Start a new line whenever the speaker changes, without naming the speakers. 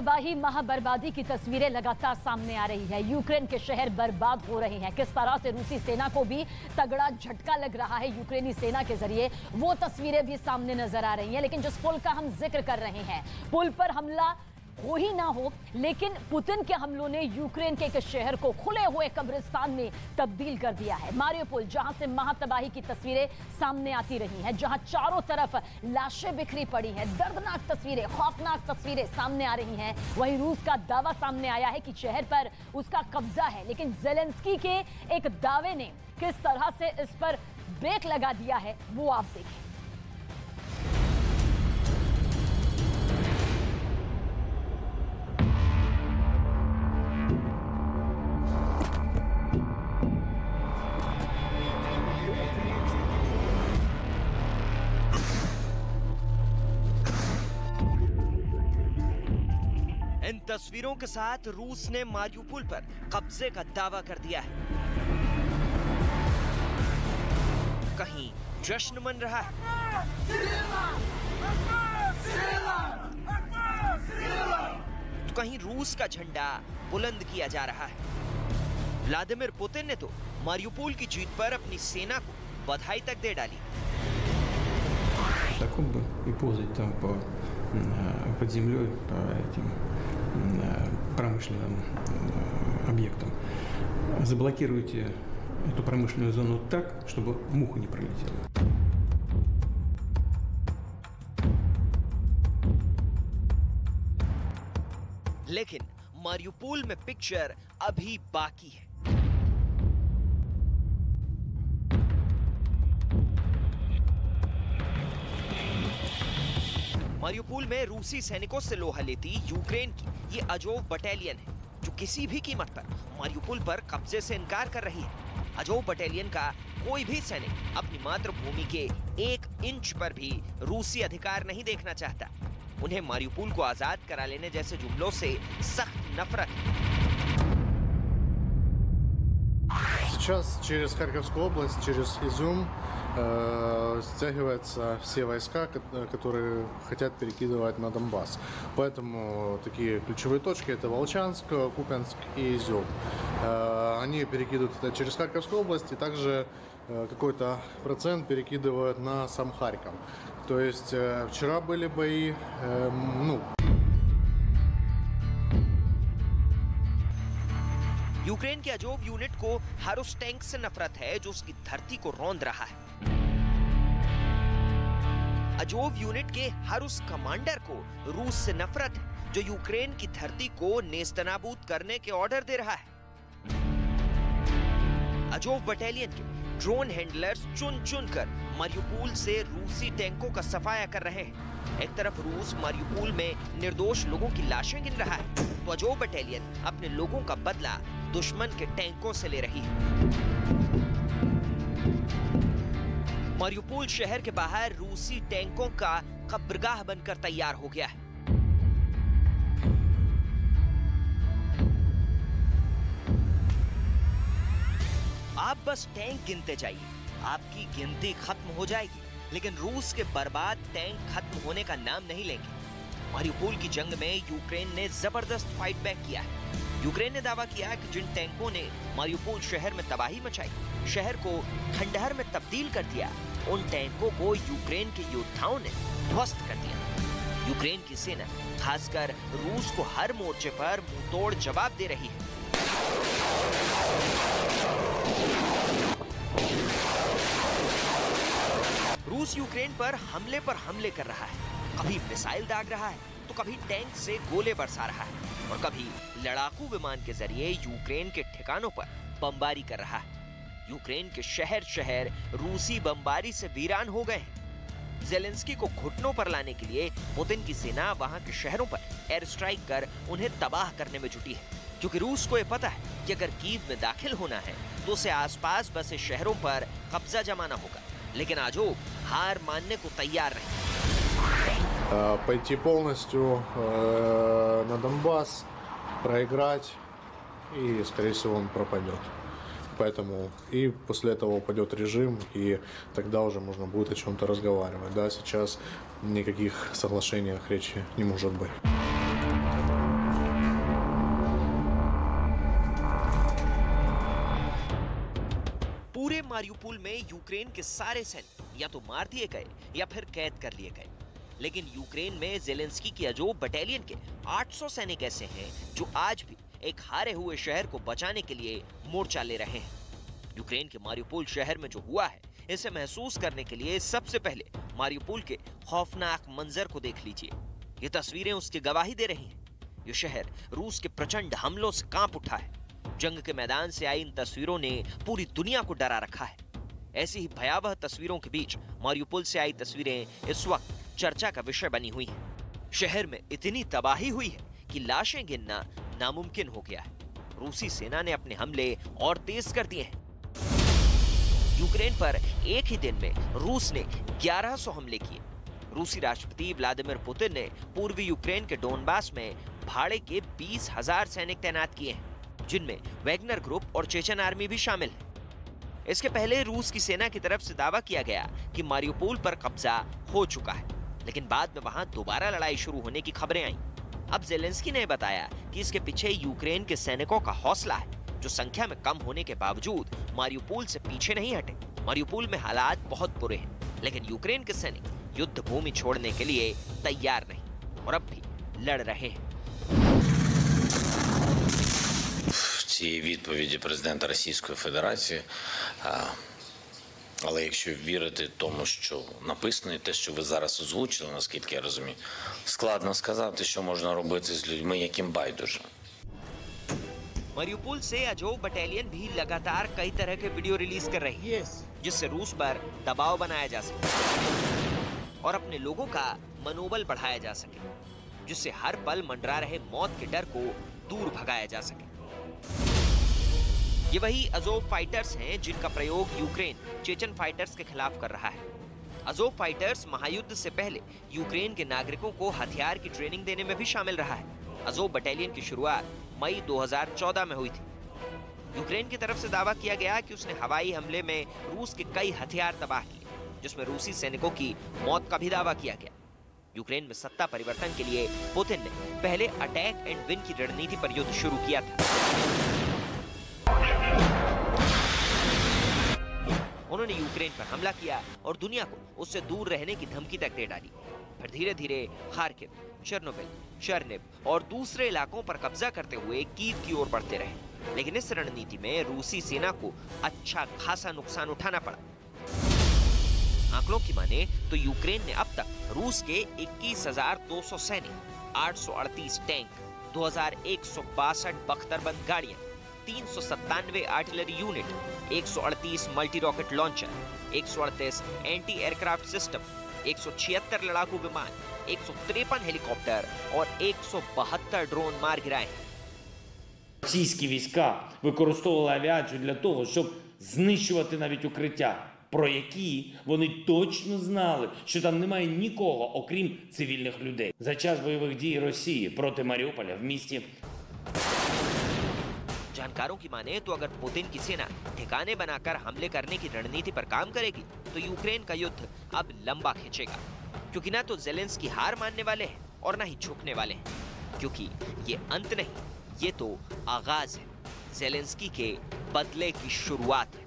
तबाही, महाबर्बादी की तस्वीरें लगातार सामने आ रही है। यूक्रेन के शहर बर्बाद हो रहे हैं। किस तरह से रूसी सेना को भी तगड़ा झटका लग रहा है यूक्रेनी सेना के जरिए, वो तस्वीरें भी सामने नजर आ रही हैं। लेकिन जिस पुल का हम जिक्र कर रहे हैं, पुल पर हमला हो ही ना हो, लेकिन पुतिन के हमलों ने यूक्रेन के एक शहर को खुले हुए कब्रिस्तान में तब्दील कर दिया है। मारियोपोल, जहां से महातबाही की तस्वीरें सामने आती रही हैं, जहां चारों तरफ लाशें बिखरी पड़ी हैं, दर्दनाक तस्वीरें, खौफनाक तस्वीरें सामने आ रही हैं। वहीं रूस का दावा सामने आया है कि शहर पर उसका कब्जा है, लेकिन ज़ेलेंस्की के एक दावे ने किस तरह से इस पर ब्रेक लगा दिया है, वो आप देखें।
इन तस्वीरों के साथ रूस ने मारियोपोल पर कब्जे का दावा कर दिया है। कहीं जश्न मन रहा है, तो कहीं रूस का झंडा बुलंद किया जा रहा है। व्लादिमीर पुतिन ने तो मारियोपोल की जीत पर अपनी सेना को बधाई तक दे डाली।
под землей по этим промышленным объектам. Заблокируйте эту промышленную зону так, чтобы муха не пролетела.
लेकिन मारियोपोल में पिक्चर अभी बाकी है। मारियोपोल में रूसी सैनिकों से लोहा लेती यूक्रेन की ये अजोव बटालियन है, जो किसी भी कीमत पर मारियोपोल पर कब्जे से इनकार कर रही है। अजोव बटालियन का कोई भी सैनिक अपनी मातृभूमि के 1 इंच पर भी रूसी अधिकार नहीं देखना चाहता। उन्हें मारियोपोल को आजाद करा लेने जैसे जुमलों से सख्त नफरत है।
Сейчас через Харьковскую область, через Изюм стягиваются все войска, которые хотят перекидывать на Донбасс. Поэтому такие ключевые точки — это Волчанск, Купянск и Изюм. Они перекидывают это через Харьковскую область, и также какой-то процент перекидывают на сам Харьков. То есть вчера были бои,
यूक्रेन के अजोव यूनिट को हर उस टैंक से नफरत है जो उसकी धरती को रौंद रहा है। अजोव यूनिट के हर उस कमांडर को रूस से नफरत है जो यूक्रेन की धरती को नेस्तनाबूद करने के ऑर्डर दे रहा है। अजोव बटालियन के ड्रोन हैंडलर्स चुन चुन कर मारियोपोल से रूसी टैंकों का सफाया कर रहे हैं। एक तरफ रूस मारियोपोल में निर्दोष लोगों की लाशें गिन रहा है, तो अजोव बटालियन अपने लोगों का बदला दुश्मन के टैंकों से ले रही है। मारियोपोल शहर के बाहर रूसी टैंकों का कब्रगाह बनकर तैयार हो गया है। आप बस टैंक गिनते जाइए, आपकी गिनती खत्म हो जाएगी, लेकिन रूस के बर्बाद टैंक खत्म होने का नाम नहीं लेंगे। मारियोपोल की जंग में यूक्रेन ने जबरदस्त फाइट बैक किया है। यूक्रेन ने दावा किया कि जिन टैंकों ने मारियोपोल शहर में तबाही मचाई, शहर को खंडहर में तब्दील कर दिया, उन टैंकों को यूक्रेन के योद्धाओं ने ध्वस्त कर दिया। यूक्रेन की सेना खासकर रूस को हर मोर्चे पर मुंहतोड़ जवाब दे रही है। रूस यूक्रेन पर हमले कर रहा है। कभी मिसाइल दाग रहा है, तो कभी टैंक से गोले बरसा रहा है, और कभी लड़ाकू विमान के जरिए यूक्रेन के ठिकानों पर बमबारी कर रहा है। यूक्रेन के शहर शहर रूसी बमबारी से वीरान हो गए हैं। ज़ेलेंस्की को घुटनों पर लाने के लिए पुतिन की सेना वहां के शहरों पर एयर स्ट्राइक कर उन्हें तबाह करने में जुटी है, क्योंकि रूस को यह पता है कि अगर कीव में दाखिल होना है तो उसे आसपास बसे शहरों पर कब्जा जमाना होगा। लेकिन अजोव हार मानने को तैयार नहीं।
Пойти полностью на Донбасс, проиграть, и, скорее всего, он пропадет. Поэтому и после этого упадет режим, и тогда уже можно будет о чем-то разговаривать. Да, сейчас никаких соглашениях речи не может быть.
मारियुपोल में यूक्रेन के सारे सैनिक या तो मार दिए गए या फिर कैद कर लिए गए। लेकिन यूक्रेन में ज़ेलेंस्की की अज़ोव बटालियन के 800 सैनिक ऐसे हैं जो आज भी एक हारे हुए शहर को बचाने के लिए मोर्चा ले रहे हैं। यूक्रेन के मारियुपोल शहर में जो हुआ है, इसे महसूस करने के लिए सबसे पहले मारियुपोल के खौफनाक मंजर को देख लीजिए। ये तस्वीरें उसकी गवाही दे रही हैं। ये शहर रूस के प्रचंड हमलों से कांप उठा है। जंग के मैदान से आई इन तस्वीरों ने पूरी दुनिया को डरा रखा है। ऐसी ही भयावह तस्वीरों के बीच मारियुपोल से आई तस्वीरें इस वक्त चर्चा का विषय बनी हुई हैं। शहर में इतनी तबाही हुई है कि लाशें गिनना नामुमकिन हो गया है। रूसी सेना ने अपने हमले और तेज कर दिए हैं। यूक्रेन पर एक ही दिन में रूस ने 1100 हमले किए। रूसी राष्ट्रपति व्लादिमीर पुतिन ने पूर्वी यूक्रेन के डोनबास में भाड़े के 20,000 सैनिक तैनात किए हैं, जिनमें वैगनर ग्रुप और चेचन आर्मी भी शामिल है। इसके पहले रूस की सेना की तरफ से दावा किया गया कि मारियुपोल पर कब्जा हो चुका है, लेकिन बाद में वहां दोबारा लड़ाई शुरू होने की खबरें आईं। अब ज़ेलेंस्की ने बताया कि इसके पीछे यूक्रेन के सैनिकों का हौसला है, जो संख्या में कम होने के बावजूद मारियुपोल से पीछे नहीं हटे। मारियुपोल में हालात बहुत बुरे हैं, लेकिन यूक्रेन के सैनिक युद्ध भूमि छोड़ने के लिए तैयार नहीं और अब भी लड़ रहे हैं।
Цієї відповіді президента Російської Федерації, але якщо вірити тому, що написано, і те, що ви зараз озвучили, наскільки я розумію, складно сказати, що можна робити з людьми, яким байдуже.
मारियुपोल से अज़ोव बटालियन भी लगातार कई तरह के वीडियो रिलीज कर रही है, जिससे रूस पर दबाव बनाया जा सके और अपने लोगों का मनोबल बढ़ाया जा सके, जिससे हर पल मंडरा रहे मौत के डर को दूर भगाया जा सके। ये वही अज़ोव फाइटर्स हैं जिनका प्रयोग यूक्रेन चेचन फाइटर्स के खिलाफ कर रहा है। अज़ोव फाइटर्स महायुद्ध से पहले यूक्रेन के नागरिकों को हथियार की ट्रेनिंग देने में भी शामिल रहा है। अज़ोव बटालियन की शुरुआत मई 2014 में हुई थी। यूक्रेन की तरफ से दावा किया गया कि उसने हवाई हमले में रूस के कई हथियार तबाह किए, जिसमें रूसी सैनिकों की मौत का भी दावा किया गया। यूक्रेन में सत्ता परिवर्तन के लिए पुतिन ने पहले अटैक एंड विन की रणनीति पर युद्ध शुरू किया था। उन्होंने यूक्रेन पर हमला किया और दुनिया को उससे दूर रहने की धमकी तक दे डाली। फिर धीरे धीरे खार्किव, चेर्नोबिल, चेर्निव और दूसरे इलाकों पर कब्जा करते हुए कीव की ओर बढ़ते रहे। लेकिन इस रणनीति में रूसी सेना को अच्छा खासा नुकसान उठाना पड़ा। आंकड़ों की माने तो यूक्रेन ने अब तक रूस के 21,200 सैनिक, 838 टैंक, 2,162 बख्तरबंद गाड़ियां, 397 artillery unit, 138 multi rocket launcher, 138 anti aircraft system, 176 लड़ाकू विमान, 153 हेलीकॉप्टर और 172 ड्रोन मार गिराए हैं।
Російські війська використовували авіацію для того, щоб знищувати навіть укриття, про які вони точно знали, що там немає нікого, окрім цивільних людей. За час бойових дій Росії проти Маріуполя в місті
जानकारों की माने तो अगर पुतिन की सेना ठिकाने बनाकर हमले करने की रणनीति पर काम करेगी तो यूक्रेन का युद्ध अब लंबा खींचेगा, क्योंकि ना तो ज़ेलेंस्की हार मानने वाले हैं और ना ही झुकने वाले हैं, क्योंकि ये अंत नहीं, ये तो आगाज है। ज़ेलेंस्की के बदले की शुरुआत है।